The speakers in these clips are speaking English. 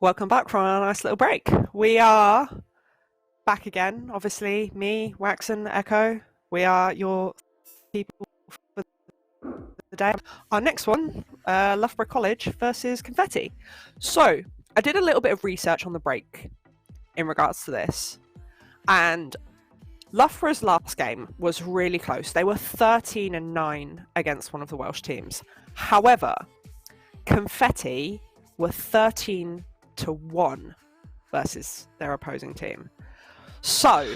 Welcome back from a nice little break. We are back again, obviously, me, Waxen, Echo. We are your people for the day. Our next one, Loughborough College versus Confetti. So, I did a little bit of research on the break in regards to this, and Loughborough's last game was really close. They were 13-9 against one of the Welsh teams. However, Confetti were 13-1 versus their opposing team. So,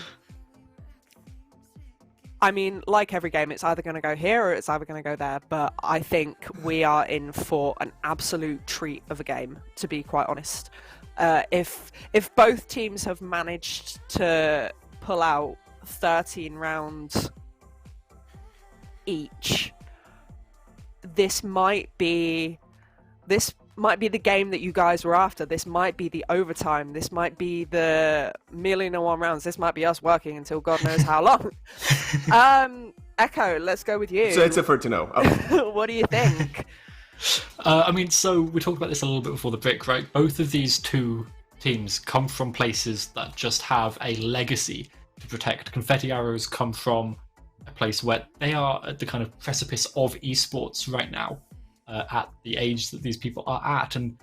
I mean, like every game, it's either going to go here or it's either going to go there, but I think we are in for an absolute treat of a game, to be quite honest. If both teams have managed to pull out 13 rounds each, this might be the game that you guys were after. This might be the overtime. This might be the million-and-one rounds. This might be us working until God knows how long. Echo, let's go with you. So it's a for to know. Oh. What do you think? I mean, so we talked about this a little bit before the break, right? Both of these two teams come from places that just have a legacy to protect. Confetti Arrows come from a place where they are at the kind of precipice of esports right now. At the age that these people are at, and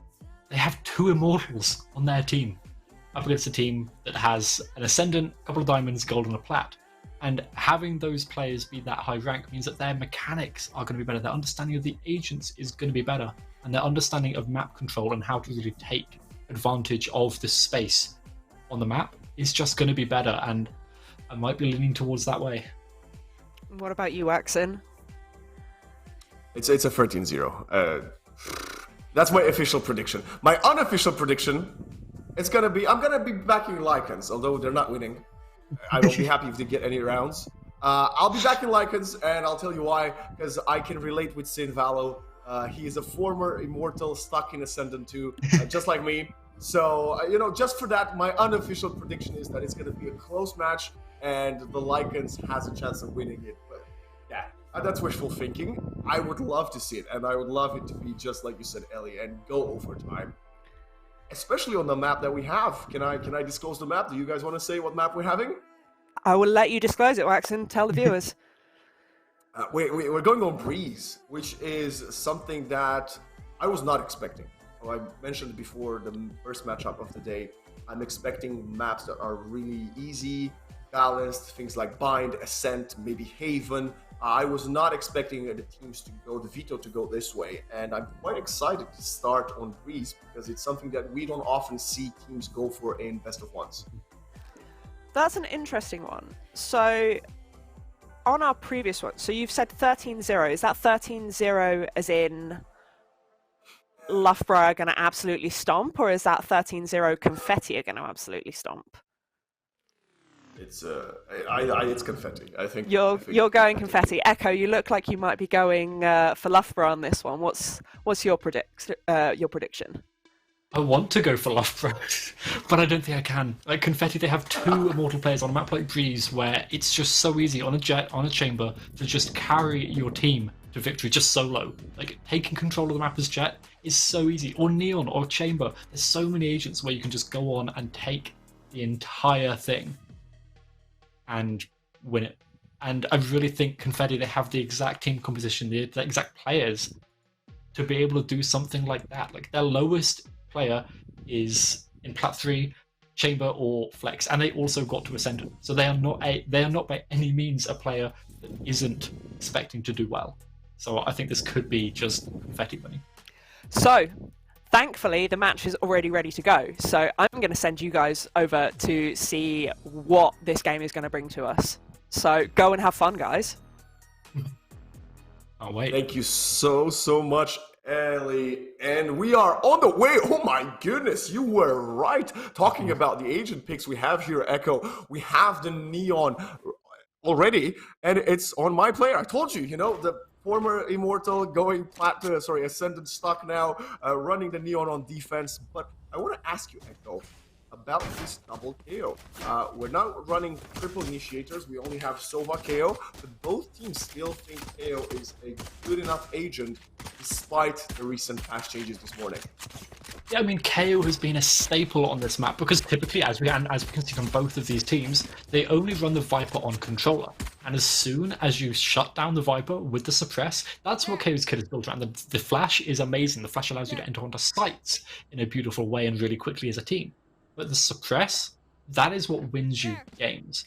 they have two immortals on their team up against a team that has an ascendant, a couple of diamonds, gold, and a plat. And having those players be that high rank means that their mechanics are going to be better, their understanding of the agents is going to be better, and their understanding of map control and how to really take advantage of the space on the map is just going to be better, and I might be leaning towards that way. What about you, Waxen? It's a 13-0. That's my official prediction. My unofficial prediction, I'm gonna be backing Lycans, although they're not winning. I will be happy if they get any rounds. I'll be backing Lycans, and I'll tell you why. Because I can relate with Sin Valo. He is a former immortal stuck in Ascendant 2, just like me. So just for that, my unofficial prediction is that it's gonna be a close match, and the Lycans has a chance of winning it. But yeah. That's wishful thinking. I would love to see it, and I would love it to be just like you said, Ellie, and go overtime. Especially on the map that we have. Can I disclose the map? Do you guys want to say what map we're having? I will let you disclose it, Waxen. Tell the viewers. We're going on Breeze, which is something that I was not expecting. I mentioned before the first matchup of the day. I'm expecting maps that are really easy, balanced, things like Bind, Ascent, maybe Haven. I was not expecting the teams to go, the veto to go this way, and I'm quite excited to start on Breeze because it's something that we don't often see teams go for in best of ones. That's an interesting one. So, on our previous one, so you've said 13-0. Is that 13-0 as in Loughborough are going to absolutely stomp, or is that 13-0 Confetti are going to absolutely stomp? It's Confetti. I think you're going Confetti. Echo, you look like you might be going for Loughborough on this one. What's your prediction? I want to go for Loughborough, but I don't think I can. Like Confetti, they have two immortal players on a map like Breeze, where it's just so easy on a jet, on a chamber, to just carry your team to victory just solo. Like taking control of the map as jet is so easy. Or Neon, or Chamber. There's so many agents where you can just go on and take the entire thing and win it. And I really think Confetti, they have the exact team composition, the exact players to be able to do something like that. Like their lowest player is in Plat 3, Chamber, or Flex, and they also got to Ascendant. So they are not by any means a player that isn't expecting to do well. So I think this could be just Confetti winning. So thankfully, the match is already ready to go, so I'm going to send you guys over to see what this game is going to bring to us. So go and have fun, guys. Oh, wait. Thank you so much, Ellie. And we are on the way. Oh my goodness, you were right. Talking about the agent picks we have here, Echo, we have the Neon already, and it's on my player. I told you, the former Immortal going Ascendant stock now, running the Neon on defense. But I want to ask you, Echo, about this double KO. We're not running triple initiators. We only have Sova KO, but both teams still think KO is a good enough agent despite the recent patch changes this morning. Yeah, I mean, KO has been a staple on this map because typically, as we can see from both of these teams, they only run the Viper on controller. And as soon as you shut down the Viper with the suppress, that's what KO's kit is built around. The flash is amazing. The flash allows you to enter onto sites in a beautiful way and really quickly as a team. But the suppress, that is what wins you games.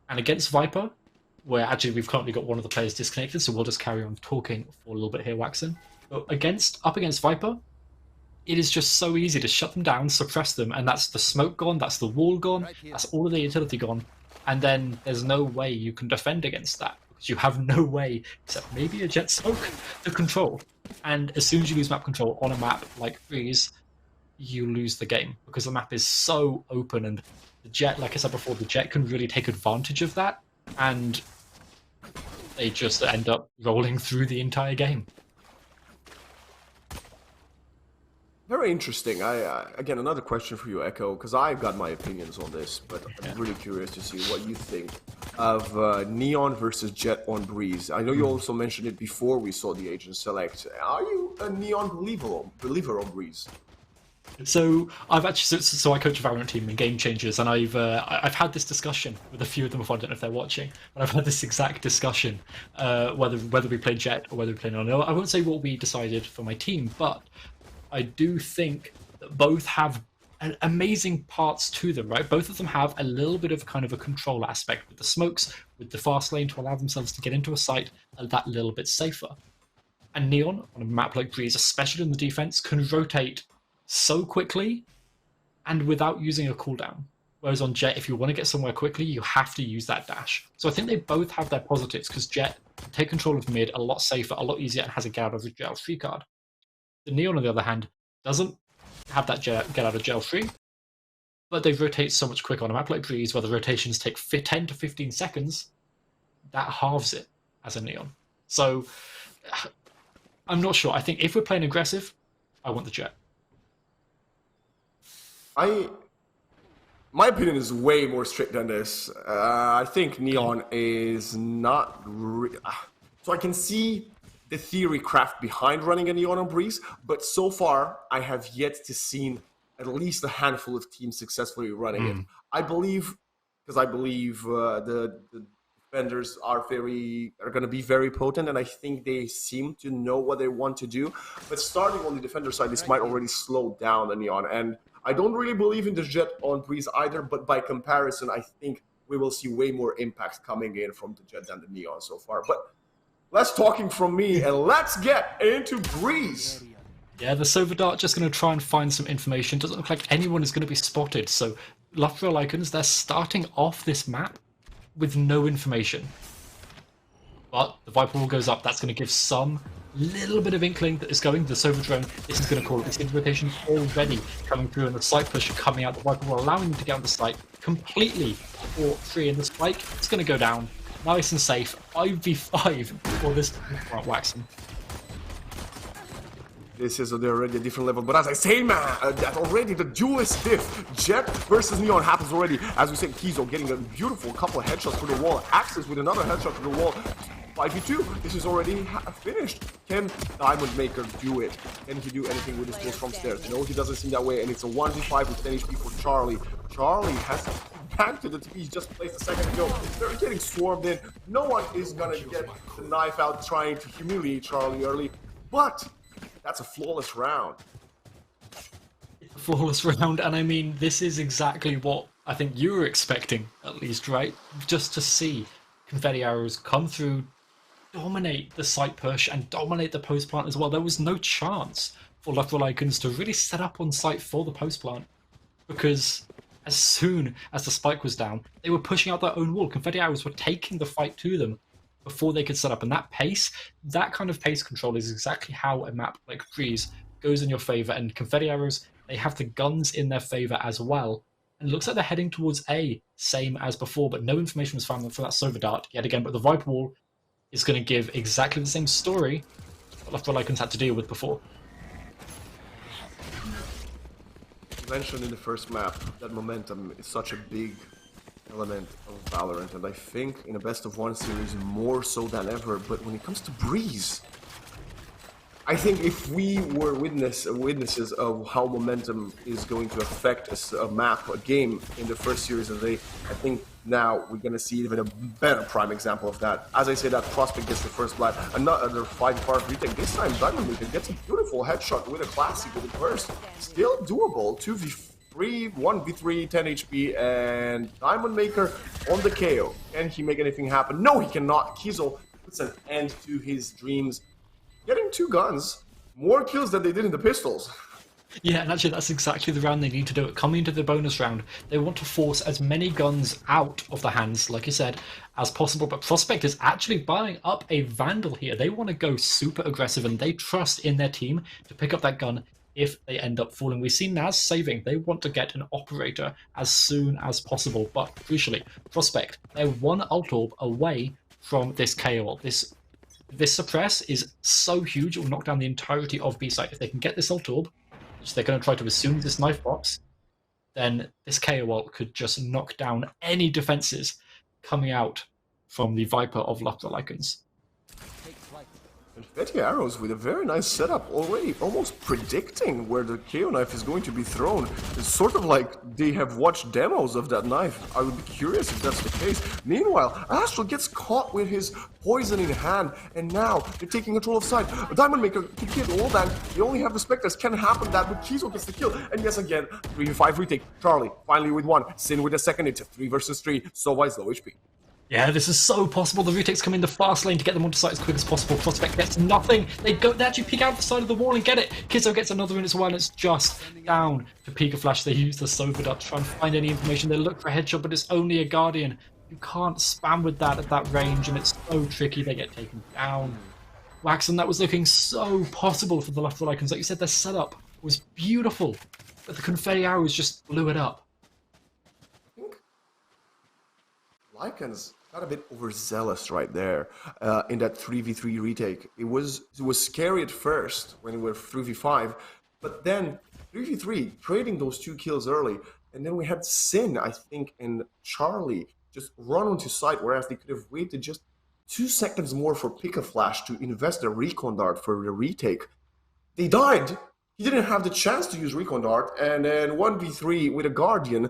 And against Viper, where actually we've currently got one of the players disconnected, so we'll just carry on talking for a little bit here, Waxon. But up against Viper, it is just so easy to shut them down, suppress them, and that's the smoke gone, that's the wall gone, that's all of the utility gone, and then there's no way you can defend against that, because you have no way, except maybe a jet smoke, to control. And as soon as you lose map control on a map like Freeze, you lose the game, because the map is so open, and the jet, like I said before, the jet can really take advantage of that, and they just end up rolling through the entire game. Very interesting. Again, another question for you, Echo, because I've got my opinions on this, but I'm really curious to see what you think of Neon versus Jet on Breeze. I know you also mentioned it before we saw the agent select. Are you a Neon believer on Breeze? So I've actually I coach a Valorant team in Game Changers, and I've had this discussion with a few of them before. I don't know if they're watching, but I've had this exact discussion whether we play Jet or whether we play Neon. I won't say what we decided for my team, but I do think that both have amazing parts to them, right? Both of them have a little bit of kind of a control aspect with the smokes, with the fast lane to allow themselves to get into a site that little bit safer. And Neon, on a map like Breeze, especially in the defense, can rotate so quickly and without using a cooldown. Whereas on Jet, if you want to get somewhere quickly, you have to use that dash. So I think they both have their positives, because Jet can take control of mid a lot safer, a lot easier, and has a get out of jail free card. The Neon, on the other hand, doesn't have that get out of jail free, but they rotate so much quicker on a map like Breeze, where the rotations take 10 to 15 seconds, that halves it as a Neon. So I'm not sure. I think if we're playing aggressive, I want the Jet. My opinion is way more strict than this. I think Neon is not... So I can see the theory craft behind running a Neon on Breeze, but so far I have yet to see at least a handful of teams successfully running it. I believe the defenders are going to be very potent, and I think they seem to know what they want to do. But starting on the defender side, this might already slow down the Neon, and I don't really believe in the Jet on Breeze either. But by comparison, I think we will see way more impact coming in from the Jet than the Neon so far. But less talking from me, and let's get into Breeze. Yeah, the Silver Dart just going to try and find some information. Doesn't look like anyone is going to be spotted. So, Lycans, they're starting off this map with no information. But the Viper wall goes up. That's going to give some little bit of inkling that it's going. The Silver Drone, this is going to call it. This rotation already coming through, and the site push coming out. The Viper wall allowing them to get on the site completely for free. And the spike, it's going to go down. Nice and safe. 5v5 for this front Waxon. This is already a different level, but as I say, man, that already the duel is stiff. Jet versus Neon happens already. As we said, Kizo getting a beautiful couple of headshots to the wall. Axis with another headshot to the wall. 5v2. This is already finished. Can Diamond Maker do it? Can he do anything with his skills from stairs? No, he doesn't seem that way, and it's a 1v5 with 10 HP for Charlie. Charlie has to back to the TP he just placed a second ago. They're getting swarmed in. No one is gonna get the knife out trying to humiliate Charlie early, but that's a flawless round. It's a flawless round, and I mean, this is exactly what I think you were expecting, at least, right? Just to see confetti arrows come through, dominate the site push, and dominate the post plant as well. There was no chance for Lycans to really set up on site for the post plant, because as soon as the spike was down, they were pushing out their own wall. Confetti arrows were taking the fight to them before they could set up. And that pace, that kind of pace control is exactly how a map like Freeze goes in your favor. And confetti arrows, they have the guns in their favor as well. And it looks like they're heading towards A, same as before, but no information was found for that Silver Dart yet again. But the Viper Wall is going to give exactly the same story that Lycans had to deal with before. Mentioned in the first map, that momentum is such a big element of Valorant, and I think in a best of one series more so than ever. But when it comes to Breeze, I think if we were witnesses of how momentum is going to affect a map, a game in the first series of the day, I think now we're going to see even a better prime example of that. As I say, that Prospect gets the first blood, another 5-part retake. This time, Diamond Maker gets a beautiful headshot with a classic with a burst. Still doable, 2v3, 1v3, 10 HP, and Diamond Maker on the KO. Can he make anything happen? No, he cannot. Kizo puts an end to his dreams. Getting 2 guns, more kills than they did in the pistols. Yeah, and actually that's exactly the round they need to do it. Coming into the bonus round, they want to force as many guns out of the hands, like you said, as possible. But Prospect is actually buying up a Vandal here. They want to go super aggressive, and they trust in their team to pick up that gun if they end up falling. We've seen Naz saving. They want to get an Operator as soon as possible. But crucially, Prospect, they're 1 ult orb away from this KO. This suppress is so huge, it will knock down the entirety of B-site. If they can get this ult orb, which they're going to try to assume this knife box, then this KO ult could just knock down any defenses coming out from the Viper of the Lycans. Confetti arrows with a very nice setup already, almost predicting where the KO knife is going to be thrown. It's sort of like they have watched demos of that knife. I would be curious if that's the case. Meanwhile, Astral gets caught with his poison in hand, and now they're taking control of side. Diamond Maker can get all that. They only have the Spectres. Can happen that, but Kizo gets the kill. And yes, again, 3v5 retake. Charlie finally with 1. Sin with a second. It's a 3 versus 3. Sova is low HP. Yeah, this is so possible. The retakes come in the fast lane to get them onto site as quick as possible. Prospect gets nothing. They actually peek out the side of the wall and get it. Kizo gets another in as well, and it's just down to Pika Flash. They use the Sober Dart to try and find any information. They look for a headshot, but it's only a Guardian. You can't spam with that at that range, and it's so tricky. They get taken down. Waxon, that was looking so possible for the Lycans. Like you said, their setup was beautiful, but the confetti arrows just blew it up. I think Lycans got a bit overzealous right there in that 3v3 retake. It was scary at first when we were 3v5, but then 3v3, trading those 2 kills early, and then we had Sin, I think, and Charlie just run onto site, whereas they could have waited just 2 seconds more for Pika Flash to invest a Recon Dart for the retake. They died. He didn't have the chance to use Recon Dart, and then 1v3 with a Guardian,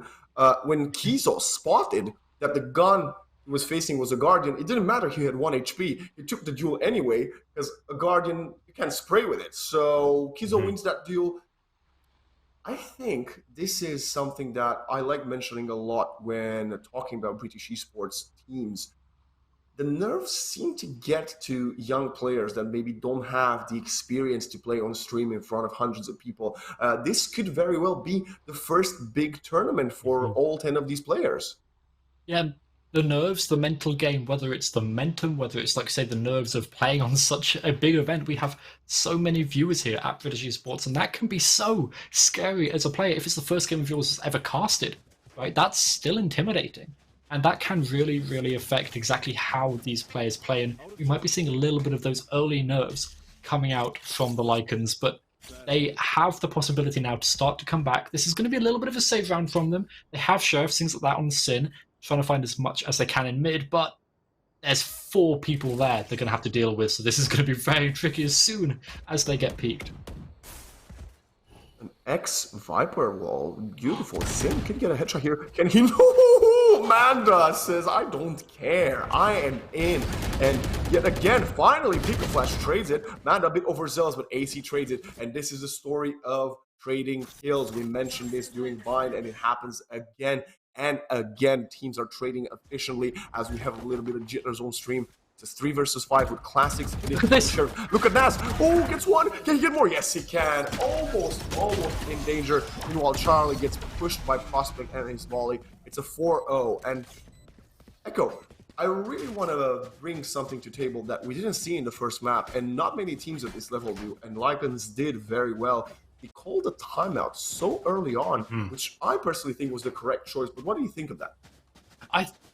when Kizo spotted that the gun he was facing was a Guardian, it didn't matter he had 1 HP. He took the duel anyway, because a Guardian, you can't spray with it. So Kizo wins that duel. I think this is something that I like mentioning a lot when talking about British esports teams. The nerves seem to get to young players that maybe don't have the experience to play on stream in front of hundreds of people. This could very well be the first big tournament for all 10 of these players. Yeah, the nerves, the mental game, whether it's the momentum, whether it's, like, say, the nerves of playing on such a big event. We have so many viewers here at British Esports, and that can be so scary as a player. If it's the first game of yours that's ever casted, right, that's still intimidating. And that can really, really affect exactly how these players play. And we might be seeing a little bit of those early nerves coming out from the Lycans, but they have the possibility now to start to come back. This is going to be a little bit of a save round from them. They have sheriffs, things like that on Sin, trying to find as much as they can in mid, but there's 4 people there they're going to have to deal with, so this is going to be very tricky as soon as they get peaked. An ex-Viper wall, beautiful. Sin can get a headshot here. Can he? No! Manda says, I don't care. I am in. And yet again, finally, Pika Flash trades it. Manda a bit overzealous, but AC trades it. And this is the story of trading kills. We mentioned this during Bind, and it happens again and again. Teams are trading efficiently as we have a little bit of jitters on stream. It's 3 versus 5 with classics. Look at this. Look at Naz. Oh, gets 1. Can he get more? Yes, he can. Almost in danger. Meanwhile, Charlie gets pushed by Prospect and his volley. It's a 4-0. And Echo, I really want to bring something to table that we didn't see in the first map, and not many teams at this level do, and Lycans did very well. He called a timeout so early on, which I personally think was the correct choice. But what do you think of that?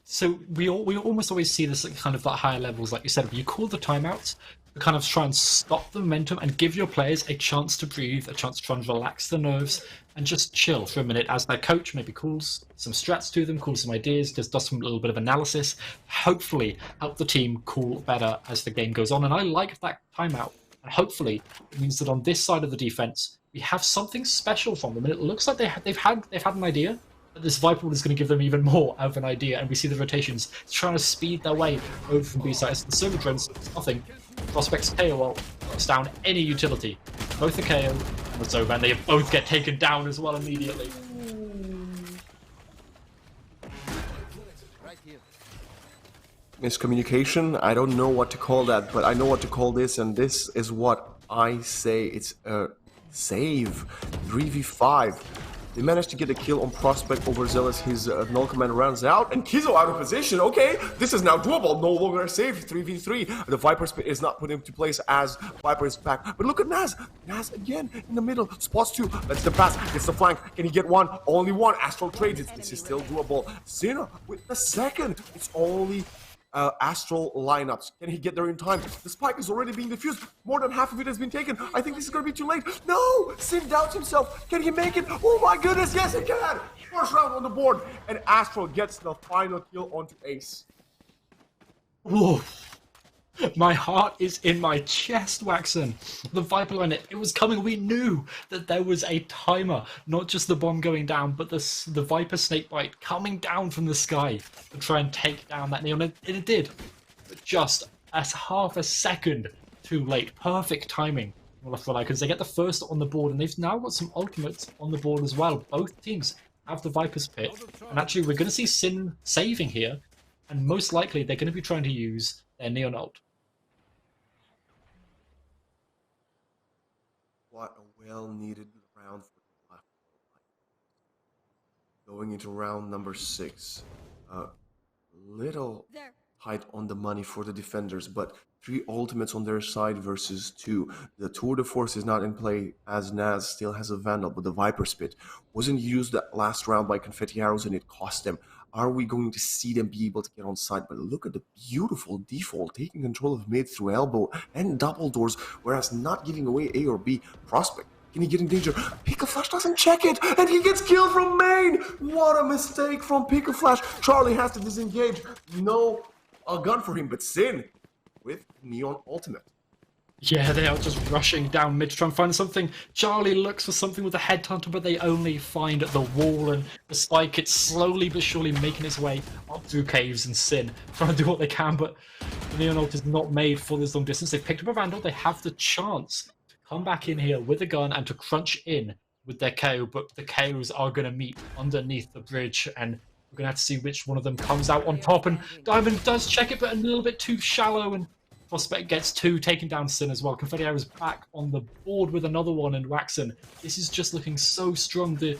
So we almost always see this at kind of that higher levels, like you said. You call the timeouts to kind of try and stop the momentum and give your players a chance to breathe, a chance to try and relax the nerves and just chill for a minute as their coach maybe calls some strats to them, calls some ideas, does some little bit of analysis, hopefully help the team cool better as the game goes on. And I like that timeout And hopefully, it means that on this side of the defense, we have something special from them. And it looks like they've had an idea. But this Viper is going to give them even more of an idea. And we see the rotations trying to speed their way over from B side. The server drones, nothing. Prospects KO knocks down any utility. Both the KO and the Soba, and they both get taken down as well immediately. Miscommunication, I don't know what to call that, but I know what to call this, and this is what I say. It's a save. 3v5. They managed to get a kill on Prospect overzealous. His null command runs out, and Kizo out of position. Okay, this is now doable. No longer a save. 3v3. The Viper Spit is not put into place as Viper is back. But look at Naz. Naz again in the middle. Spots two. That's the pass. Gets the flank. Can he get one? Only one. Astral trades it. This is still doable. Sina with the second. It's only Astral lineups. Can he get there in time? The spike is already being defused. More than half of it has been taken. I think this is going to be too late. No! Sin doubts himself. Can he make it? Oh my goodness, yes he can! First round on the board, and Astral gets the final kill onto Ace. Whoa. My heart is in my chest, Waxen. The Viper line, it was coming. We knew that there was a timer, not just the bomb going down, but the Viper Snakebite coming down from the sky to try and take down that Neon. And it did, but just as half a second too late. Perfect timing for Lycans. They get the first on the board, and they've now got some ultimates on the board as well. Both teams have the Viper's Pit, and actually we're going to see Sin saving here, and most likely they're going to be trying to use their Neon ult. What a well-needed round for the left. Going into round number 6. Little tight on the money for the defenders, but 3 ultimates on their side versus 2. The tour de force is not in play as Naz still has a Vandal, but the Viper Spit wasn't used that last round by Confetti Arrows and it cost them. Are we going to see them be able to get on side? But look at the beautiful default, taking control of mid through elbow and double doors, whereas not giving away A or B. Prospect, can he get in danger? Pika doesn't check it, and he gets killed from main! What a mistake from Pika. Charlie has to disengage. No gun for him, but Sin with Neon Ultimate. Yeah, they are just rushing down mid to try and find something. Charlie looks for something with a headhunter, but they only find the wall, and the spike, it's slowly but surely making its way up through caves, and Sin trying to do what they can, but the Neon ult is not made for this long distance. They've picked up a Vandal, they have the chance to come back in here with a gun and to crunch in with their KO, but the KOs are going to meet underneath the bridge, and we're going to have to see which one of them comes out on top, and Diamond does check it, but a little bit too shallow, and Prospect gets 2, taking down Sin as well. Confetti Arrows back on the board with another one, and Waxen, this is just looking so strong. The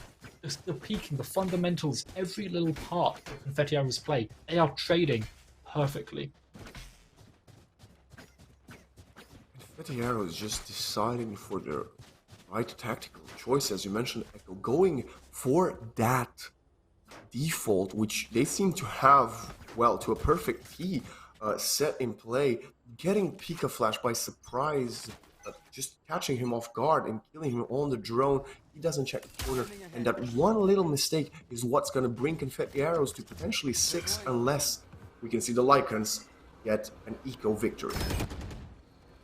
peaking, the fundamentals, every little part of Confetti Arrows play, they are trading perfectly. Confetti Arrows just deciding for their right tactical choice, as you mentioned, Echo, going for that default, which they seem to have, well, to a perfect T set in play, getting Pika Flash by surprise, just catching him off guard and killing him on the drone. He doesn't check the corner, and that one little mistake is what's going to bring Confetti Arrows to potentially 6, unless we can see the Lycans get an eco victory.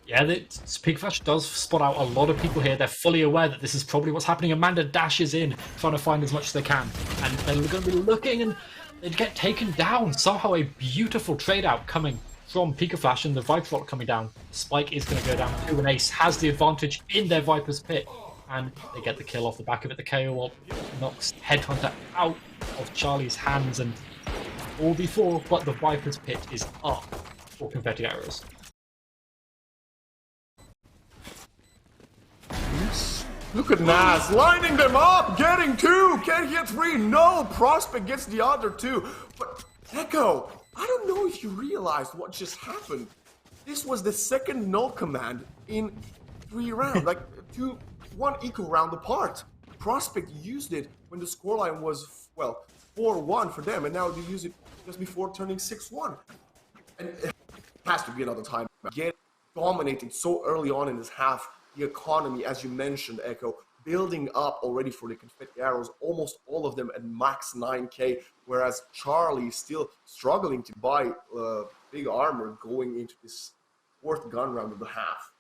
Yeah, Pika Flash does spot out a lot of people here. They're fully aware that this is probably what's happening. Amanda dashes in, trying to find as much as they can, and they're going to be looking, and they get taken down. Somehow a beautiful trade out coming from Pika Flash, and the Viper ult coming down. Spike is going to go down too, and Ace has the advantage in their Viper's Pit, and they get the kill off the back of it. The KO ult knocks Headhunter out of Charlie's hands, and all before, but the Viper's Pit is up for Confetti Arrows. Look at Naz lining them up, getting 2, can he get 3? No, Prospect gets the other 2. But Echo, I don't know if you realized what just happened. This was the second null command in 3 rounds, like 1 eco round apart. Prospect used it when the scoreline was, well, 4-1 for them, and now they use it just before turning 6-1. And it has to be another time. Get dominated so early on in this half. The economy, as you mentioned, Echo, building up already for the Confetti Arrows, almost all of them at max 9k, whereas Charlie still struggling to buy big armor going into this 4th gun round of the half.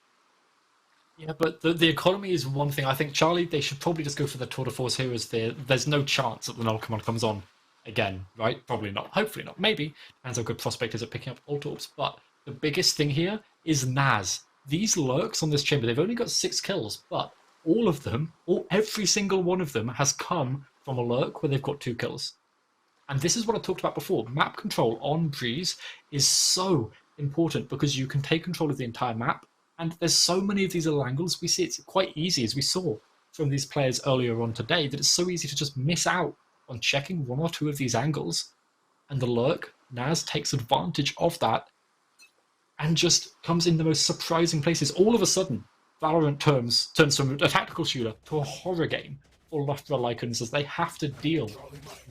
Yeah, but the economy is one thing. I think Charlie, they should probably just go for the tour de force here as there's no chance that the null command comes on again, right? Probably not. Hopefully not. Maybe. Depends how good Prospect is at picking up ult orbs. But the biggest thing here is Naz. These lurks on this chamber, they've only got 6 kills, but all of them, every single one of them has come from a lurk where they've got 2 kills. And this is what I talked about before. Map control on Breeze is so important because you can take control of the entire map. And there's so many of these little angles. We see it's quite easy, as we saw from these players earlier on today, that it's so easy to just miss out on checking 1 or 2 of these angles. And the lurk, Naz, takes advantage of that and just comes in the most surprising places. All of a sudden, Valorant turns from a tactical shooter to a horror game for Loughborough Lycans, as they have to deal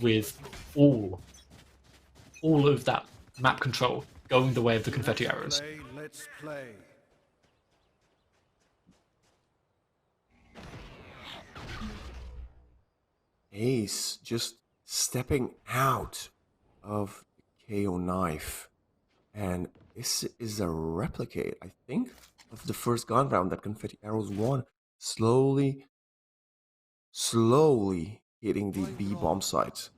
with all of that map control going the way of the confetti arrows. Let's play. Ace just stepping out of the KO knife. And this is a replicate, I think, of the first gun round that Confetti Arrows won. Slowly hitting the B bomb site.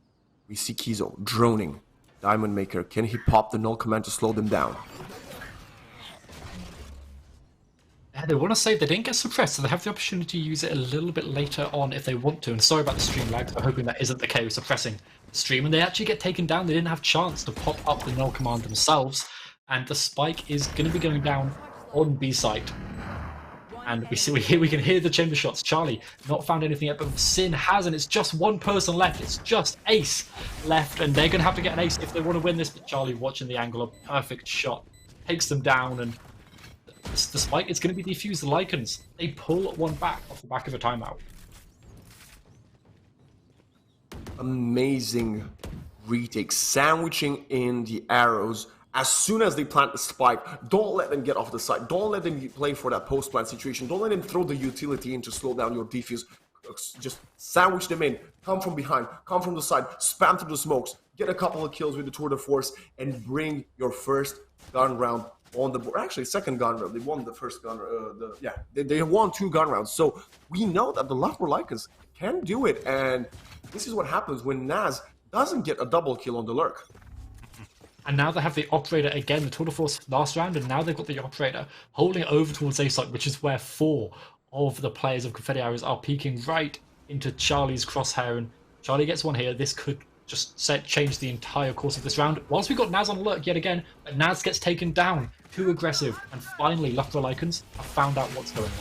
We see Kizo droning. Diamond Maker, can he pop the null command to slow them down? Yeah, they want to say they didn't get suppressed, so they have the opportunity to use it a little bit later on if they want to. And sorry about the stream lag, I'm hoping that isn't the case, suppressing the stream. And they actually get taken down. They didn't have a chance to pop up the null command themselves. And the spike is going to be going down on B site. And we can hear the chamber shots. Charlie not found anything yet, but Sin has, and it's just one person left. It's just Ace left, and they're going to have to get an ace if they want to win this. But Charlie, watching the angle, a perfect shot, takes them down, and the spike is going to be defused. The Lycans, they pull one back off the back of a timeout. Amazing retake, sandwiching in the arrows. As soon as they plant the spike, don't let them get off the side. Don't let them play for that post-plant situation. Don't let them throw the utility in to slow down your defuse. Just sandwich them in. Come from behind. Come from the side. Spam through the smokes. Get a couple of kills with the tour de force and bring your first gun round on the board. Actually, second gun round. They won the first gun. They won 2 gun rounds. So we know that the Loughborough Lycans can do it. And this is what happens when Naz doesn't get a double kill on the lurk. And now they have the operator again, the tour de force last round, and now they've got the operator holding it over towards A site, which is where 4 of the players of Confetti Arrows are peeking right into Charlie's crosshair. And Charlie gets one here. This could just change the entire course of this round. Whilst we've got Naz on alert yet again, but Naz gets taken down. Too aggressive. And finally, Loughborough Lycans have found out what's going on.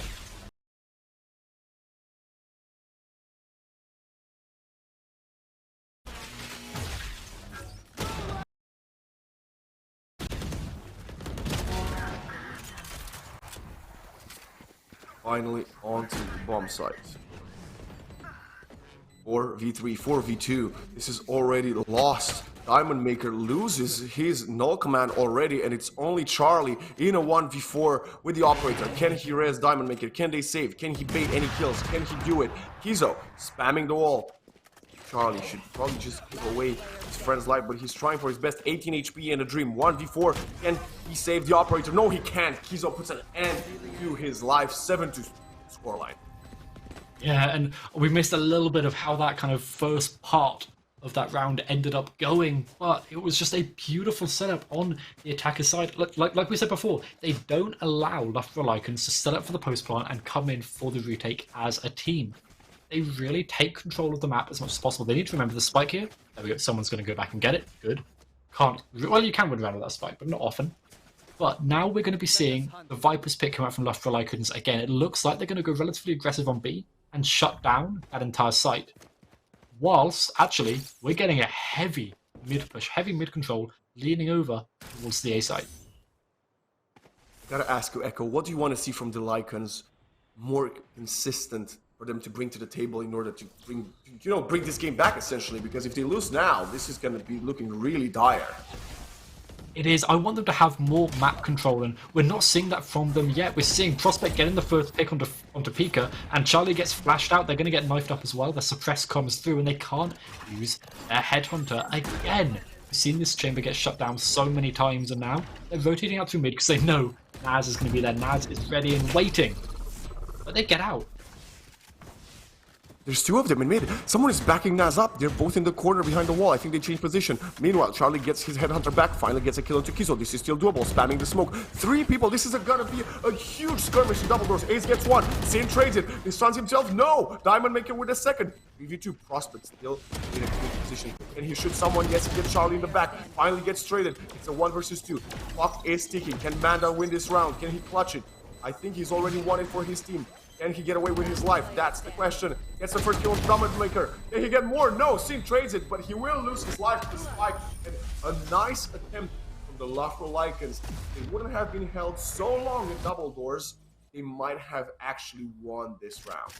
Finally onto the bomb site. 4v3, 4v2. This is already lost. Diamond Maker loses his null command already, and it's only Charlie in a 1v4 with the operator. Can he res Diamond Maker? Can they save? Can he bait any kills? Can he do it? Kizo spamming the wall. Charlie should probably just give away his friend's life, but he's trying for his best. 18 HP and a dream. 1v4. Can he save the operator? No, he can't. Kizo puts an end to his life. 7-2 scoreline. Yeah, and we missed a little bit of how that kind of first part of that round ended up going, but it was just a beautiful setup on the attacker side. Like we said before, they don't allow Loughborough Lycans to set up for the post plant and come in for the retake as a team. They really take control of the map as much as possible. They need to remember the spike here. There we go. Someone's going to go back and get it. Good. Well, you can run around with that spike, but not often. But now we're going to be seeing the Viper's pick come out from Loughborough Lycans. Again, it looks like they're going to go relatively aggressive on B and shut down that entire site. Whilst, actually, we're getting a heavy mid-push, heavy mid-control, leaning over towards the A site. Gotta ask you, Echo, what do you want to see from the Lycans more consistent for them to bring to the table in order to bring this game back, essentially? Because if they lose now, this is going to be looking really dire. It is. I want them to have more map control, and we're not seeing that from them yet. We're seeing Prospect getting the first pick onto Pika, and Charlie gets flashed out. They're going to get knifed up as well. The suppress comes through, and they can't use a headhunter again. We've seen this chamber get shut down so many times, and now they're rotating out through mid because they know Naz is going to be there. Naz is ready and waiting but they get out. There's two of them in mid. Someone is backing Naz up. They're both in the corner behind the wall. I think they changed position. Meanwhile, Charlie gets his headhunter back. Finally gets a kill into Kizo. This is still doable. Spamming the smoke. 3 people. This is gonna be a huge skirmish in double doors. Ace gets 1. Sin trades it. He stuns himself. No! Diamond Maker with a second. 3v2. Prospect still in a good position. Can he shoot someone? Yes, he gets Charlie in the back. Finally gets traded. It's a 1 versus 2. Clock is ticking. Can Manda win this round? Can he clutch it? I think he's already won it for his team. Can he get away with his life? That's the question. Gets the first kill on Diamond Maker. Can he get more? No, Sin trades it, but he will lose his life to Spike. And a nice attempt from the Lafro Lycans. They wouldn't have been held so long in double doors. They might have actually won this round.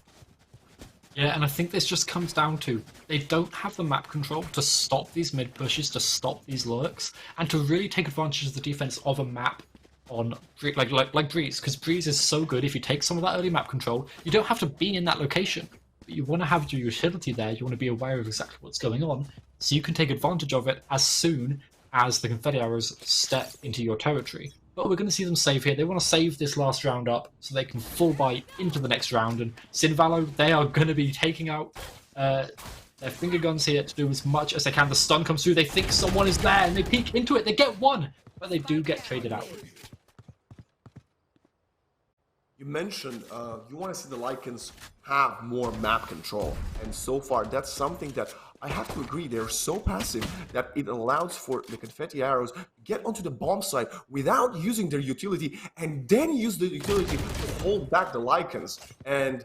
Yeah, and I think this just comes down to they don't have the map control to stop these mid pushes, to stop these lurks, and to really take advantage of the defense of a map on like Breeze, because Breeze is so good. If you take some of that early map control, you don't have to be in that location, but you want to have your utility there. You want to be aware of exactly what's going on, so you can take advantage of it as soon as the confetti arrows step into your territory. But we're going to see them save here. They want to save this last round up so they can full buy into the next round. And Sin Valo, they are going to be taking out their finger guns here to do as much as they can. The stun comes through. They think someone is there, and they peek into it. They get 1, but they do get traded out. You mentioned you want to see the Lycans have more map control, and so far that's something that I have to agree, they're so passive that it allows for the confetti arrows to get onto the bomb site without using their utility, and then use the utility to hold back the Lycans, and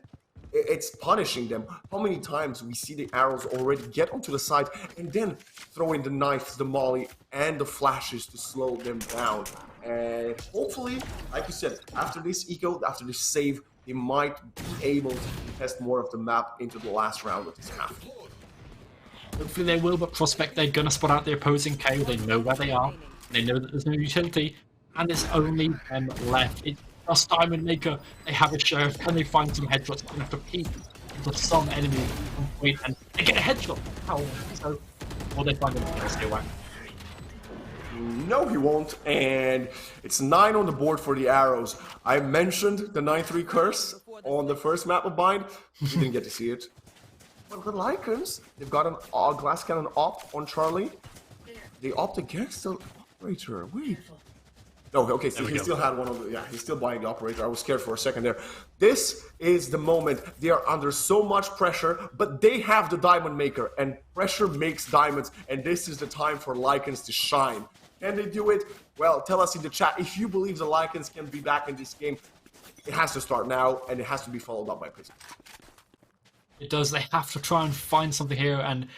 it's punishing them. How many times we see the arrows already get onto the side and then throw in the knives, the molly, and the flashes to slow them down. And hopefully, like you said, after this eco, after this save, they might be able to test more of the map into the last round of this half. Hopefully they will, but Prospect, they're going to spot out the opposing KO. They know where they are. They know that there's no utility, and there's only them left. It's just Diamond Maker. They have a sheriff. Can they find some headshots? They're going to have to peek into some enemy point, and they get a headshot. How? So, will they find them? Stay away. No, he won't, and it's 9 on the board for the arrows. I mentioned the 9-3 curse on the first map of Bind. You didn't get to see it. But the Lycans, they've got an glass cannon op on Charlie. They opt against the operator. Wait. No, okay, so he still had one of the... Yeah, he's still buying the operator. I was scared for a second there. This is the moment. They are under so much pressure, but they have the Diamond Maker, and pressure makes diamonds, and this is the time for Lycans to shine. Can they do it? Well, tell us in the chat if you believe the Lycans can be back in this game. It has to start now, and it has to be followed up by Prison. It does. They have to try and find something here, and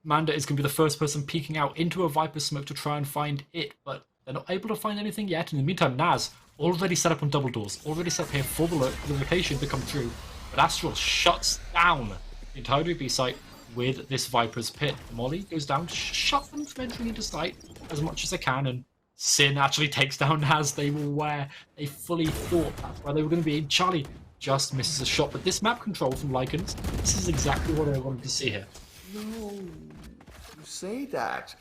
Manda is going to be the first person peeking out into a Viper smoke to try and find it, but they're not able to find anything yet. In the meantime, Naz already set up on double doors, already set up here for the location to come through, but Astral shuts down the entire B site with this Viper's Pit. Molly goes down to shut them from entering into sight as much as they can, and Sin actually takes down Naz. They were where they fully thought that's where they were going to be. Charlie just misses a shot, but this map control from Lycans, this is exactly what I wanted to see here. No, you say that.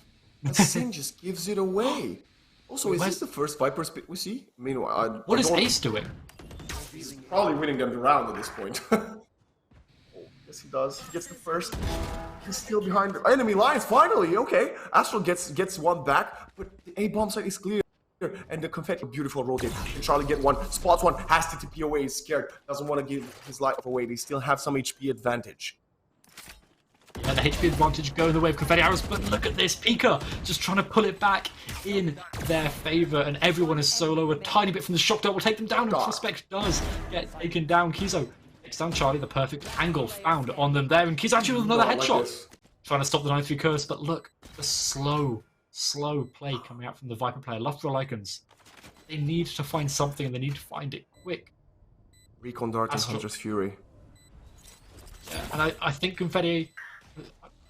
But Sin just gives it away. Also, is this the first Viper's Pit we see? Meanwhile, what is Ace doing? He's probably winning them the round at this point. Yes, he does. He gets the first. He's still behind the enemy lines. Finally, okay. Astral gets one back, but the A bomb site is clear. And the confetti, beautiful rotate. Can Charlie get one? Spots one, has to TP away, is scared, doesn't want to give his life away. They still have some HP advantage. Yeah, the HP advantage going the way of confetti arrows, but look at this, Pika just trying to pull it back in their favor, and everyone is solo. A tiny bit from the shock dart will take them down, and Prospect does get taken down. Kizo takes down Charlie, the perfect angle found on them there, and Kizo actually with another headshot. Trying to stop the 9-3 curse, but look, the slow play coming out from the Viper player. Love for Lycans. They need to find something, and they need to find it quick. Recon Dart and Hunter's Fury. Yeah, and I think Confetti...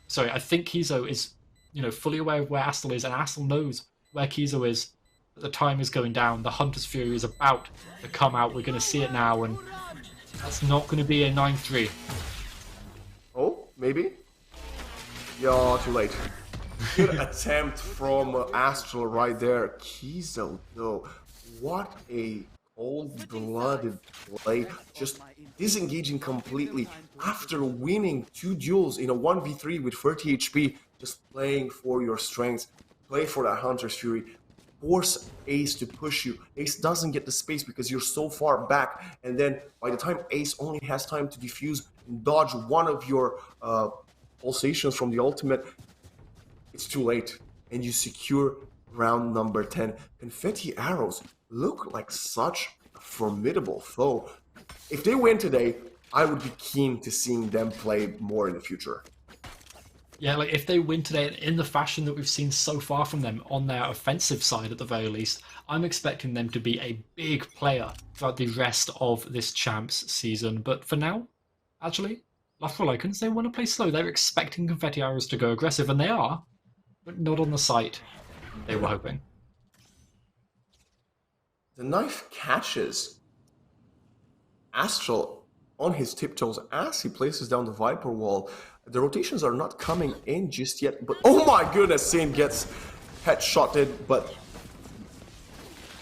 Sorry, I think Kizo is, fully aware of where Astel is, and Astel knows where Kizo is. The time is going down. The Hunter's Fury is about to come out. We're going to see it now, and that's not going to be a 9-3. Oh, maybe? Yeah, too late. Good attempt from Astral right there. Kizo, though. What a cold-blooded play, just disengaging completely after winning 2 duels in a 1v3 with 30 HP, just playing for your strengths, play for that Hunter's Fury, force Ace to push you. Ace doesn't get the space because you're so far back, and then by the time Ace only has time to defuse and dodge one of your pulsations from the ultimate, it's too late, and you secure round number 10. Confetti Arrows look like such a formidable foe. If they win today, I would be keen to seeing them play more in the future. Yeah, like if they win today in the fashion that we've seen so far from them on their offensive side at the very least, I'm expecting them to be a big player throughout the rest of this champs season. But for now, actually, Lycans, they want to play slow. They're expecting Confetti Arrows to go aggressive, and they are, but not on the site they were hoping. The knife catches Astral on his tiptoes as he places down the Viper wall. The rotations are not coming in just yet, but oh my goodness, Sin gets headshotted, but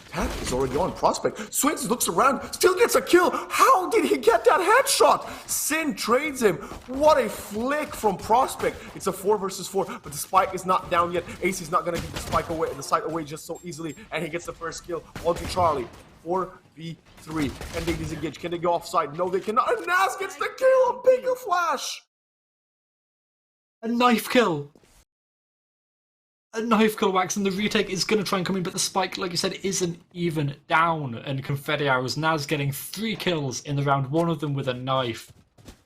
attack is already on. Prospect swings, looks around, still gets a kill. How did he get that headshot? Sin trades him. What a flick from Prospect. It's a 4 versus 4, but the spike is not down yet. Ace is not going to get the spike away, the site away just so easily, and he gets the first kill onto Charlie. 4v3. Can they disengage? Can they go offside? No, they cannot. And Naz gets the kill. A big flash. A knife kill! A knife kill, Wax, and the retake is going to try and come in, but the spike, like you said, isn't even down. And Confetti Arrows, Naz getting 3 kills in the round, one of them with a knife.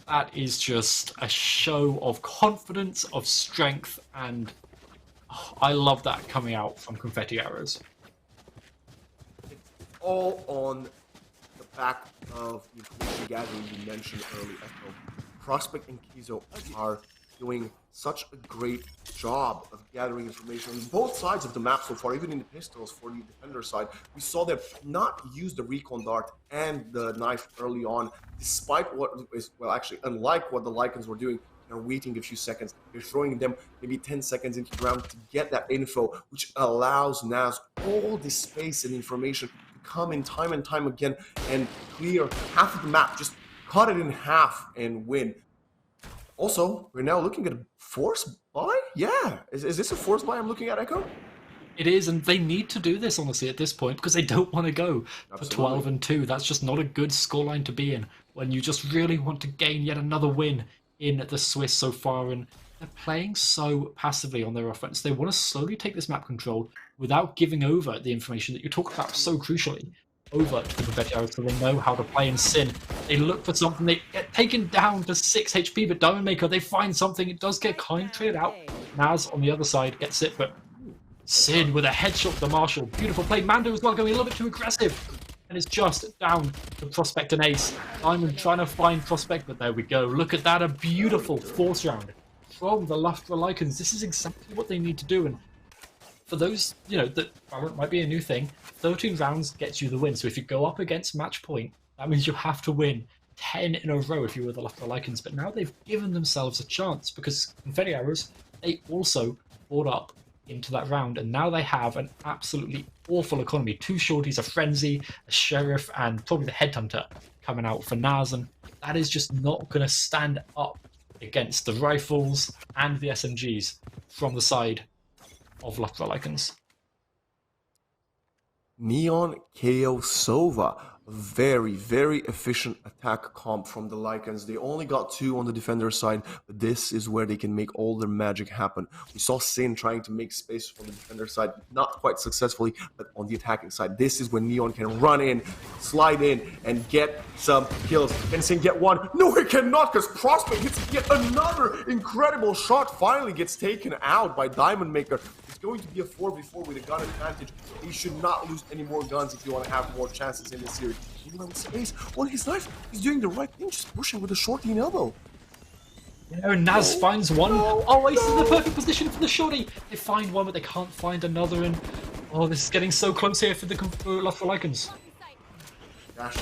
That is just a show of confidence, of strength, and I love that coming out from Confetti Arrows. It's all on the back of the information gathering you mentioned earlier. Prospect and Kizo are doing such a great job of gathering information on both sides of the map so far, even in the pistols for the defender side. We saw them not use the recon dart and the knife early on, despite what is, well, actually, unlike what the Lycans were doing. They're waiting a few seconds. They're throwing them maybe 10 seconds into the round to get that info, which allows Naz all this space and information to come in time and time again and clear half of the map, just cut it in half and win. Also, we're now looking at a force buy? Yeah. Is this a force buy I'm looking at, Echo? It is, and they need to do this, honestly, at this point, because they don't want to go for Absolutely. 12-2. That's just not a good scoreline to be in when you just really want to gain yet another win in the Swiss so far. And they're playing so passively on their offense. They want to slowly take this map control without giving over the information that you talk about so crucially over to the Confetti Arrows, so they know how to play in Sin. They look for something, they get taken down to 6 HP, but Diamond Maker, they find something, it does get kind of traded out. Naz on the other side gets it, but Sin with a headshot to Marshall. Beautiful play. Mando as well going a little bit too aggressive. And it's just down to Prospect and Ace. Diamond trying to find Prospect, but there we go. Look at that, a beautiful force round from the Lustra Lycans. This is exactly what they need to do, and for those, you know, that Valorant might be a new thing, 13 rounds gets you the win. So if you go up against match point, that means you have to win 10 in a row if you were the Lustra Lycans. But now they've given themselves a chance because Confetti Arrows, they also brought up into that round, and now they have an absolutely awful economy. 2 shorties, a Frenzy, a Sheriff, and probably the Headhunter coming out for Naz, and that is just not going to stand up against the rifles and the SMGs from the side of Lustra Lycans. Neon KO Sova. Very, very efficient attack comp from the Lycans. They only got 2 on the defender side, but this is where they can make all their magic happen. We saw Sin trying to make space from the defender side, not quite successfully, but on the attacking side, this is when Neon can run in, slide in, and get some kills. Can Sin get 1? No, he cannot, because Prospect hits yet another incredible shot, finally gets taken out by Diamond Maker. It's going to be a 4v4 with a gun advantage. He should not lose any more guns if you want to have more chances in this series. Even on space, on his knife, he's doing the right thing, just pushing with a shorty and elbow. No, Naz finds one. Oh, Ace is in the perfect position for the shorty. They find one, but they can't find another. And oh, this is getting so close here for the Lustra Lycans. Dash,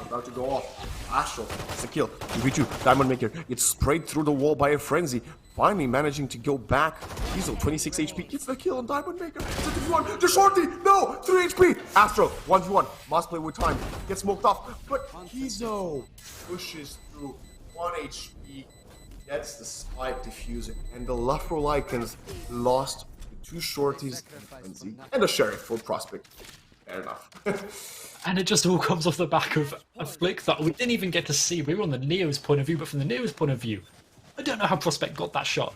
about to go off. Astral, that's a kill. 3v2, Diamond Maker gets sprayed through the wall by a Frenzy. finally managing to go back. Kizo, 26 HP, gets the kill on Diamond Maker. The shorty, no, 3 HP. Astro, 1v1, must play with time, gets smoked off, but Kizo pushes through 1 HP, gets the spike diffusing, and the Lycans lost the 2 shorties and Frenzy, and the Sheriff for Prospect. Fair enough. And it just all comes off the back of a flick that we didn't even get to see. We were on the Neo's point of view, but from the Neo's point of view, I don't know how Prospect got that shot.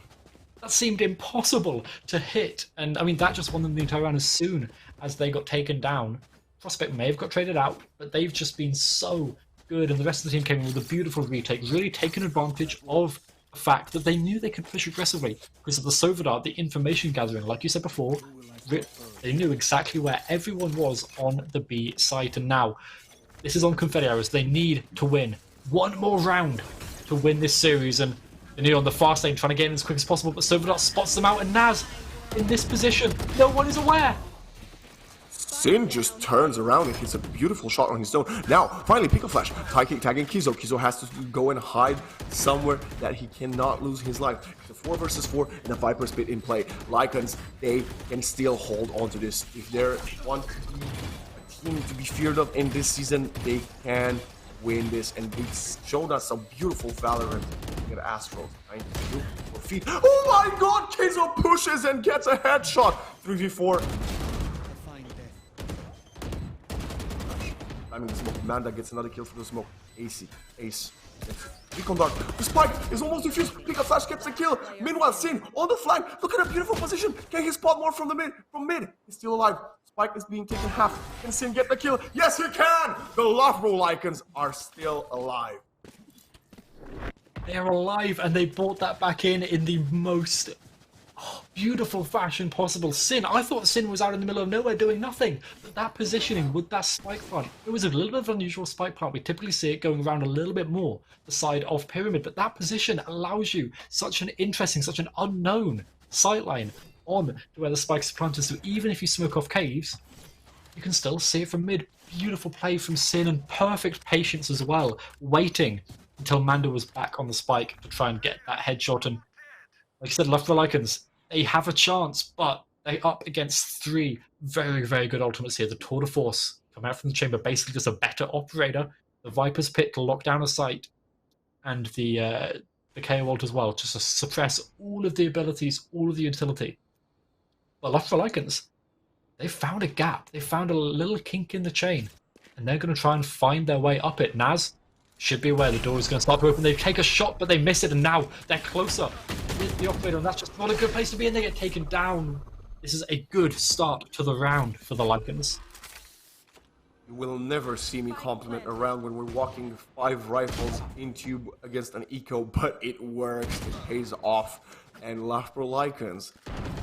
That seemed impossible to hit. And I mean, that just won them the entire round as soon as they got taken down. Prospect may have got traded out, but they've just been so good. And the rest of the team came in with a beautiful retake, really taking advantage of the fact that they knew they could push aggressively because of the Sovadar, the information gathering. Like you said before, they knew exactly where everyone was on the B site. And now, this is on Confetti Hours. They need to win one more round to win this series. And the Neo on the fast lane trying to get in as quick as possible, but Sovadar spots them out, and Naz in this position. No one is aware. Sin just turns around and hits a beautiful shot on his own. Now, finally, Pico Flash, tagging Kizo. Kizo has to go and hide somewhere that he cannot lose his life. It's a 4 versus 4 and a Viper's Pit in play. Lycans, they can still hold on to this. If they want to be a team to be feared of in this season, they can win this. And they showed us some beautiful Valorant. Look at Astro, 92 feet. Oh my god, Kizo pushes and gets a headshot. 3v4. I mean, the smoke. Manda gets another kill for the smoke. Ace. Recon Dart. The spike is almost defused. Pika Flash gets the kill. Meanwhile, Sin on the flank. Look at that beautiful position. Can he spot more from the mid? From mid. He's still alive. Spike is being taken half. Can Sin get the kill? Yes, he can! The Lovebro Lycans are still alive. They are alive, and they brought that back in the most beautiful fashion possible. Sin, I thought Sin was out in the middle of nowhere doing nothing, but that positioning with that spike plant, it was a little bit of an unusual spike plant. We typically see it going around a little bit more the side of Pyramid, but that position allows you such an interesting, such an unknown sightline on to where the spikes are planted, so even if you smoke off caves, you can still see it from mid. Beautiful play from Sin, and perfect patience as well, waiting until Manda was back on the spike to try and get that headshot. And like I said, left for the Lycans, they have a chance, but they up against 3 very, very good ultimates here. The Tour de Force coming out from the chamber, basically just a better operator. The Viper's Pit to lock down a site, and the KO ult as well, just to suppress all of the abilities, all of the utility. But left for Lycans, they found a gap. They found a little kink in the chain, and they're going to try and find their way up it. Naz should be aware the door is going to start to open. They take a shot, but they miss it, and now they're closer with the operator, and that's just not a good place to be, and they get taken down. This is a good start to the round for the Lycans. You will never see me compliment a round when we're walking 5 rifles in tube against an eco, but it works, it pays off. And Lovebro Lycans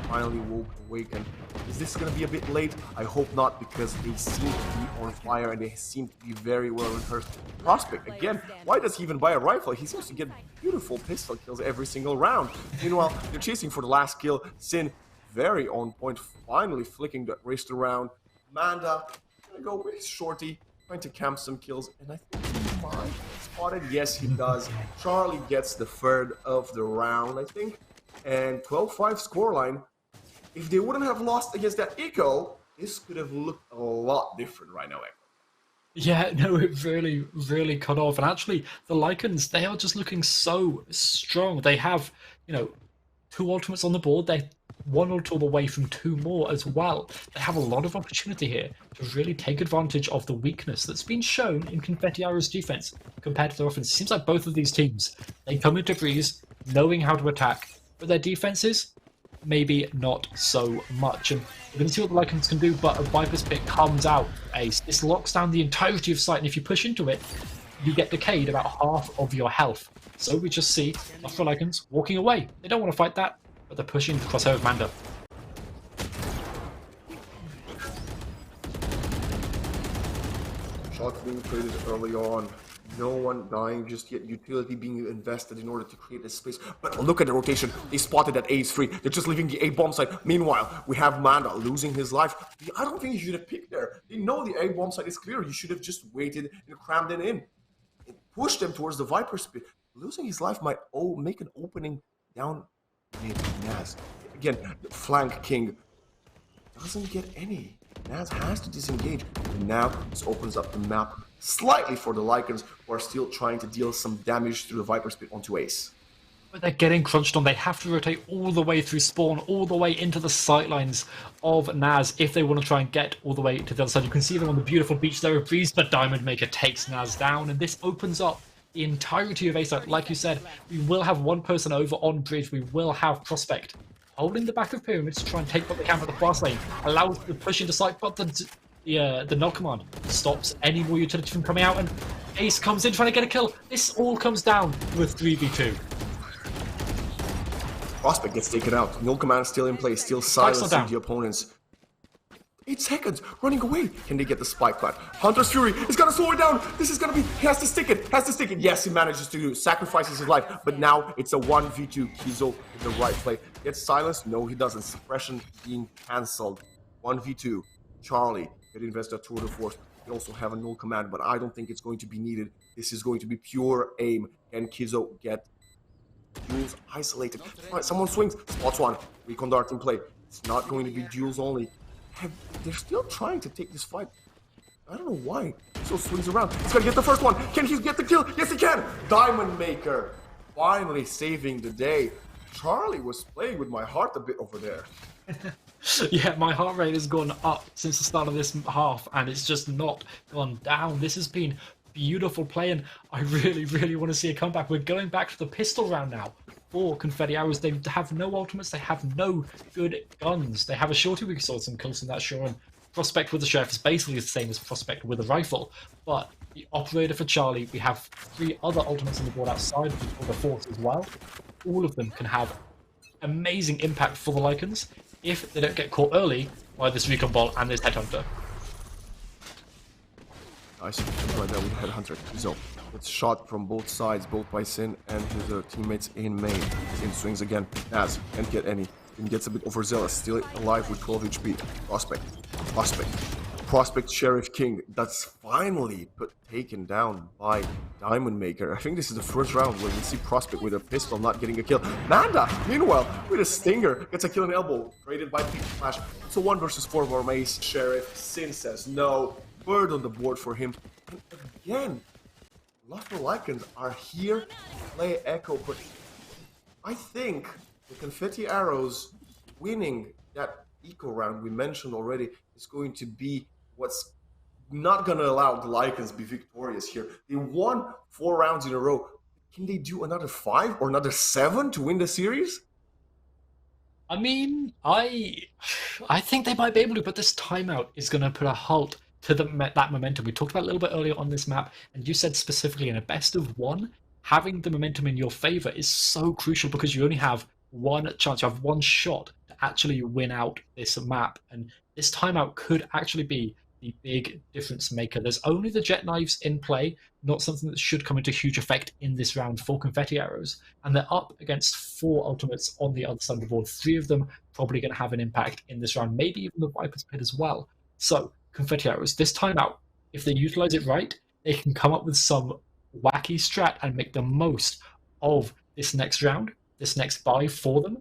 finally woke awaken. Is this going to be a bit late? I hope not, because they seem to be on fire and they seem to be very well rehearsed. Prospect, again, why does he even buy a rifle? He seems to get beautiful pistol kills every single round. Meanwhile, they're chasing for the last kill. Sin, very on point, finally flicking the wrist around. Manda, gonna go with Shorty, trying to camp some kills, and I think he might have spotted. Yes, he does. Charlie gets the 3rd of the round, I think. And 12-5 scoreline. If they wouldn't have lost against that eco, this could have looked a lot different right now. Yeah, no, it really, really cut off. And actually, the Lycans, they are just looking so strong. They have, 2 ultimates on the board. They're 1 ultimate away from 2 more as well. They have a lot of opportunity here to really take advantage of the weakness that's been shown in Confetti Hour's defense compared to their offense. It seems like both of these teams, they come into Breeze knowing how to attack, but their defenses, maybe not so much. And we're going to see what the Lycans can do, but a Viper's Pit comes out. Ace. This locks down the entirety of site, and if you push into it, you get decayed about half of your health. So we just see Lovebro Lycans walking away. They don't want to fight that, but they're pushing the crosshair of Manda. Shots being traded early on. No one dying just yet. Utility being invested in order to create a space. But look at the rotation. They spotted that A is free. They're just leaving the A bomb site. Meanwhile, we have Manda losing his life. I don't think you should have picked there. They know the A bomb site is clear. You should have just waited and crammed it in. It pushed them towards the Viper's Pit. Losing his life might make an opening down with Naz. Again, the flank king doesn't get any. Naz has to disengage. And now this opens up the map slightly for the Lycans, who are still trying to deal some damage through the Viper Spit onto Ace. But they're getting crunched on. They have to rotate all the way through spawn, all the way into the sightlines of Naz if they want to try and get all the way to the other side. You can see them on the beautiful beach there of Breeze, but Diamond Maker takes Naz down, and this opens up the entirety of Ace. Like you said, we will have one person over on Bridge. We will have Prospect holding the back of Pyramid to try and take what they can from the fast lane, allows the push into sight, but the null command stops any more utility from coming out, and Ace comes in trying to get a kill. This all comes down to a 3v2. Prospect gets taken out. Null command still in place, still silencing the opponents. 8 seconds, running away. Can they get the spike plant? Hunter's Fury is gonna slow it down. This is gonna be, he has to stick it, Yes, he manages to do, sacrifices his life, but now it's a 1v2. Kizo in the right play. Gets silenced? No, he doesn't. Suppression being cancelled. 1v2. Charlie, get invested tour de force. We also have a null command, but I don't think it's going to be needed. This is going to be pure aim. Can Kizo get duels isolated? Right, someone swings, spots one. Recon Dart in play. It's not going to be duels only. They're still trying to take this fight. I don't know why. So swings around. He's gonna get the first one. Can he get the kill? Yes, he can. Diamond Maker finally saving the day. Charlie was playing with my heart a bit over there. Yeah, my heart rate has gone up since the start of this half, and it's just not gone down. This has been beautiful play, and I really, really want to see a comeback. We're going back to the pistol round now for Confetti Arrows. They have no ultimates, they have no good guns. They have a shorty, we saw some kills in that, sure, and Prospect with the Sheriff is basically the same as Prospect with a rifle, but the Operator for Charlie, we have 3 other ultimates on the board outside of the Force as well. All of them can have amazing impact for the Lycans if they don't get caught early by this Recon Ball and this Headhunter. Nice, right there with Headhunter. Kizo gets shot from both sides, both by Sin and his teammates in main. Sin swings again. Naz can't get any. Sin gets a bit overzealous, still alive with 12 HP. Prospect Sheriff King. That's finally taken down by Diamond Maker. I think this is the first round where we see Prospect with a pistol not getting a kill. Manda, meanwhile, with a stinger, gets a kill in elbow, traded by Peak Flash. So 1 versus 4 for Mace. Sheriff. Sin says no. Bird on the board for him. And again, Luffer Lycans are here to play Echo, but I think the Confetti Arrows winning that eco round we mentioned already is going to be what's not going to allow the Lycans to be victorious here. They won 4 rounds in a row. Can they do another 5 or another 7 to win the series? I mean, I think they might be able to, but this timeout is going to put a halt to that momentum. We talked about a little bit earlier on this map, and you said specifically in a best of 1, having the momentum in your favor is so crucial because you only have 1 chance, you have 1 shot to actually win out this map, and this timeout could actually be the big difference maker. There's only the jet knives in play, not something that should come into huge effect in this round for Confetti Arrows, and they're up against 4 ultimates on the other side of the board. 3 of them probably going to have an impact in this round, maybe even the Viper's Pit as well. So Confetti Arrows, this timeout, if they utilize it right, they can come up with some wacky strat and make the most of this next round, this next buy for them.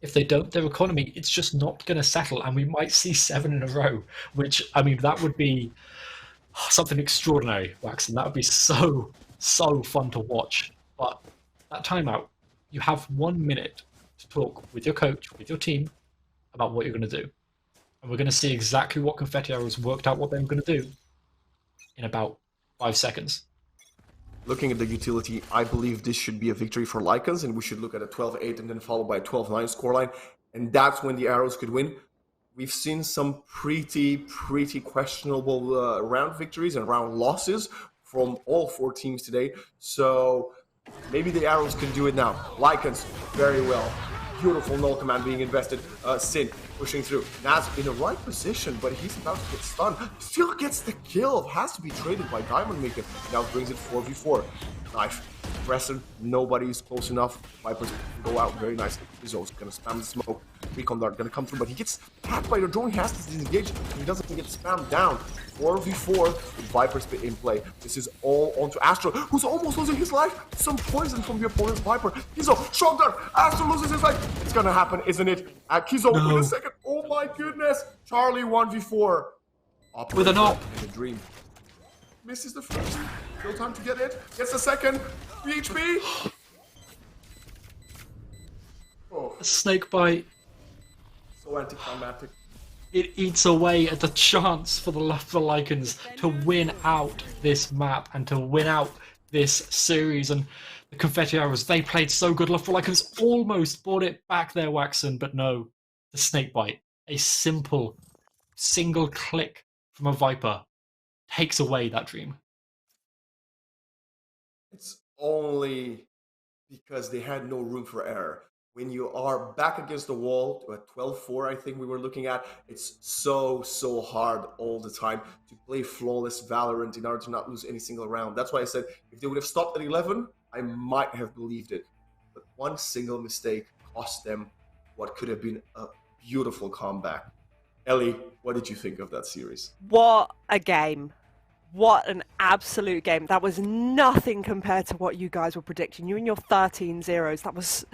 If they don't, their economy, it's just not going to settle, and we might see 7 in a row, which, I mean, that would be something extraordinary, Waxon. That would be so fun to watch. But that timeout, you have 1 minute to talk with your coach, with your team, about what you're going to do. And we're going to see exactly what Confetti Arrows worked out what they were going to do in about 5 seconds. Looking at the utility, I believe this should be a victory for Lycans, and we should look at a 12-8 and then followed by a 12-9 scoreline, and that's when the Arrows could win. We've seen some pretty questionable round victories and round losses from all 4 teams today, so maybe the Arrows can do it now. Lycans, very well. Beautiful null command being invested. Sin pushing through. Naz in the right position, but he's about to get stunned. Still gets the kill. Has to be traded by Diamond Maker. Now brings it 4v4. Knife. aggressive. Nobody's close enough. Vipers can go out very nicely. Izzo's gonna spam the smoke. Recon Dart gonna come through, but he gets hacked by the drone. He has to disengage. He doesn't get spammed down. 4v4 with Viper's in play. This is all onto Astro, who's almost losing his life. Some poison from the opponent's Viper. Kizo, shot dart. Astro loses his life. It's gonna happen, isn't it? Kizo with a second. Oh my goodness. Charlie 1v4. With an op. In a dream. Misses the first. No time to get it. Gets the second. BHB. Oh, A snake bite. so anticlimactic. It eats away at the chance for the Lycans to win out this map and to win out this series. And the Confetti Arrows, they played so good. Love for Lycans almost brought it back there, Waxon, but no. The snake bite, a simple single click from a Viper, takes away that dream. It's only because they had no room for error. When you are back against the wall, at 12-4, I think we were looking at, it's so hard all the time to play flawless Valorant in order to not lose any single round. That's why I said if they would have stopped at 11, I might have believed it. But one single mistake cost them what could have been a beautiful comeback. Ellie, what did you think of that series? What a game. What an absolute game. That was nothing compared to what you guys were predicting. You and your 13-0s.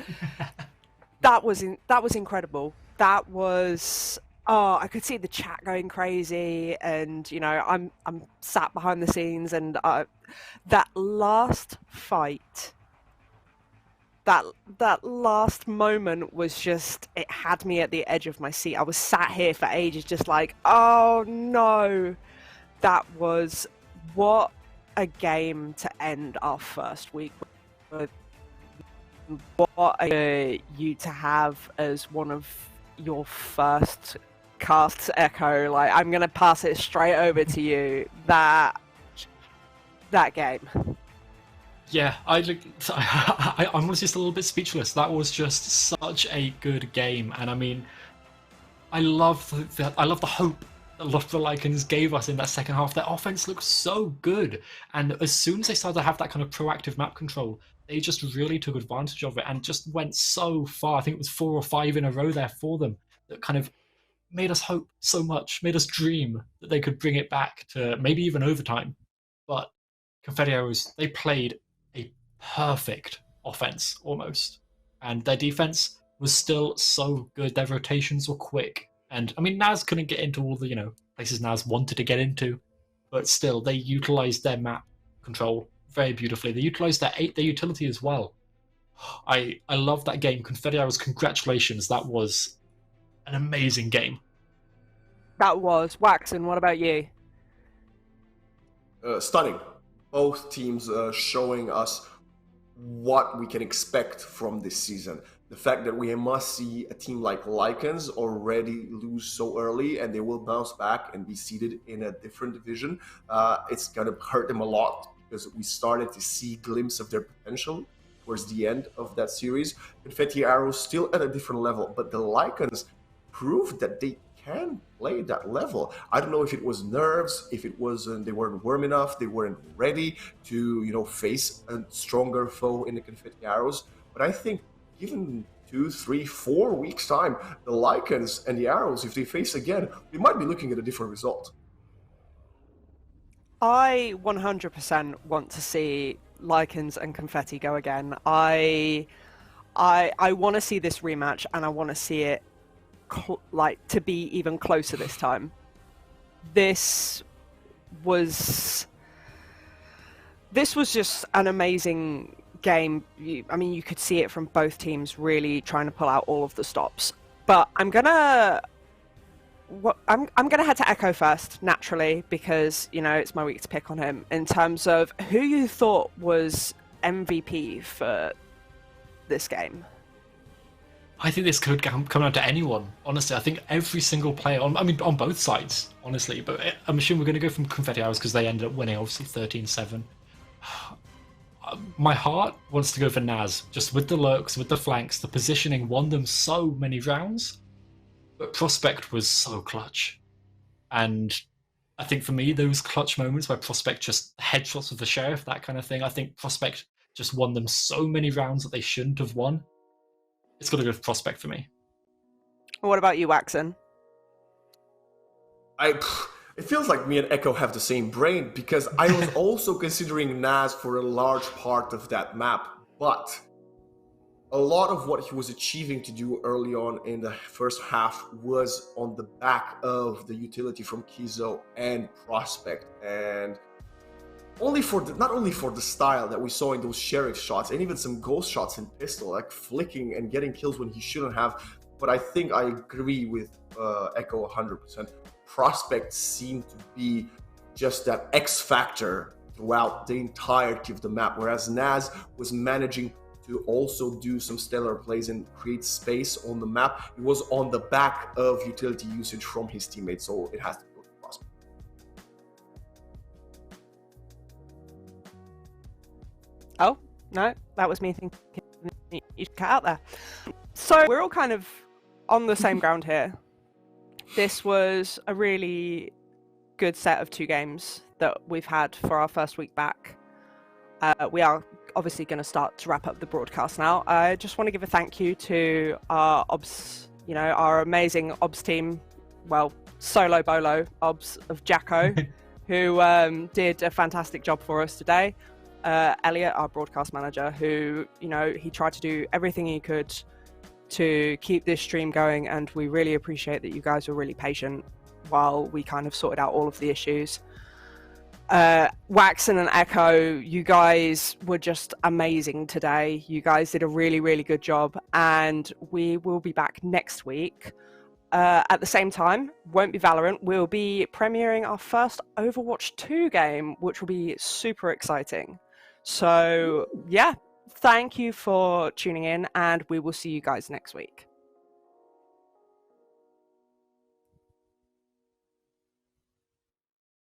That was incredible. That was I could see the chat going crazy, and you know, I'm sat behind the scenes, and that last fight, that last moment was just, it had me at the edge of my seat. I was sat here for ages just like, oh no. That was, what a game to end our first week with. What you to have as one of your first casts, Echo. Like, I'm gonna pass it straight over to you. That game. Yeah, I'm honestly just a little bit speechless. That was just such a good game, and I mean, I love the hope that the Lycans gave us in that second half. Their offense looked so good, and as soon as they started to have that kind of proactive map control, they just really took advantage of it and just went so far. I think it was 4 or 5 in a row there for them that kind of made us hope so much, made us dream that they could bring it back to maybe even overtime. But Confetti Arrows, they played a perfect offense almost, and their defense was still so good. Their rotations were quick, and I mean, Naz couldn't get into all the places Naz wanted to get into, but still they utilized their map control very beautifully. They utilized their utility as well. I love that game. Confetti Arrows, congratulations. That was an amazing game. That was. Waxon, what about you? Stunning. Both teams showing us what we can expect from this season. The fact that we must see a team like Lycans already lose so early and they will bounce back and be seated in a different division, it's going to hurt them a lot because we started to see glimpses of their potential towards the end of that series. Confetti Arrows still at a different level, but the Lycans proved that they can play that level. I don't know if it was nerves, if it wasn't, they weren't warm enough, they weren't ready to face a stronger foe in the Confetti Arrows. But I think given 2, 3, 4 weeks time, the Lycans and the Arrows, if they face again, we might be looking at a different result. I 100% want to see Lycans and Confetti go again. I want to see this rematch, and I want to see it to be even closer this time. This was just an amazing game. I mean, you could see it from both teams really trying to pull out all of the stops. But I'm gonna head to Echo first, naturally, because it's my week to pick on him. In terms of who you thought was MVP for this game. I think this could come down to anyone, honestly. I think every single player, on both sides, honestly. But I'm assuming we're going to go from Confetti Arrows because they ended up winning, obviously, 13-7. My heart wants to go for Naz, just with the lurks, with the flanks. The positioning won them so many rounds. But Prospect was so clutch. And I think for me, those clutch moments where Prospect just headshots with the Sheriff, that kind of thing, I think Prospect just won them so many rounds that they shouldn't have won. It's got a good prospect for me. What about you, Waxon? It feels like me and Echo have the same brain, because I was also considering Naz for a large part of that map, but a lot of what he was achieving to do early on in the first half was on the back of the utility from Kizo and Prospect, and not only for the style that we saw in those sheriff shots and even some ghost shots in pistol, like flicking and getting kills when he shouldn't have. But I think I agree with Echo 100%. Prospect seemed to be just that X factor throughout the entirety of the map, whereas Naz was managing to also do some stellar plays and create space on the map. It was on the back of utility usage from his teammates, so it has to go to Prospect. Oh, no, that was me thinking you should cut out there. So we're all kind of on the same ground here. This was a really good set of 2 games that we've had for our first week back. We are obviously going to start to wrap up the broadcast now. I just want to give a thank you to our obs, our amazing obs team, well, solo bolo obs of Jacko, who did a fantastic job for us today. Elliot, our broadcast manager, who, he tried to do everything he could to keep this stream going, and we really appreciate that you guys were really patient while we kind of sorted out all of the issues. Waxon and Echo, you guys were just amazing today. You guys did a really, really good job, and we will be back next week. At the same time, won't be Valorant. We'll be premiering our first Overwatch 2 game, which will be super exciting. So, yeah, thank you for tuning in, and we will see you guys next week.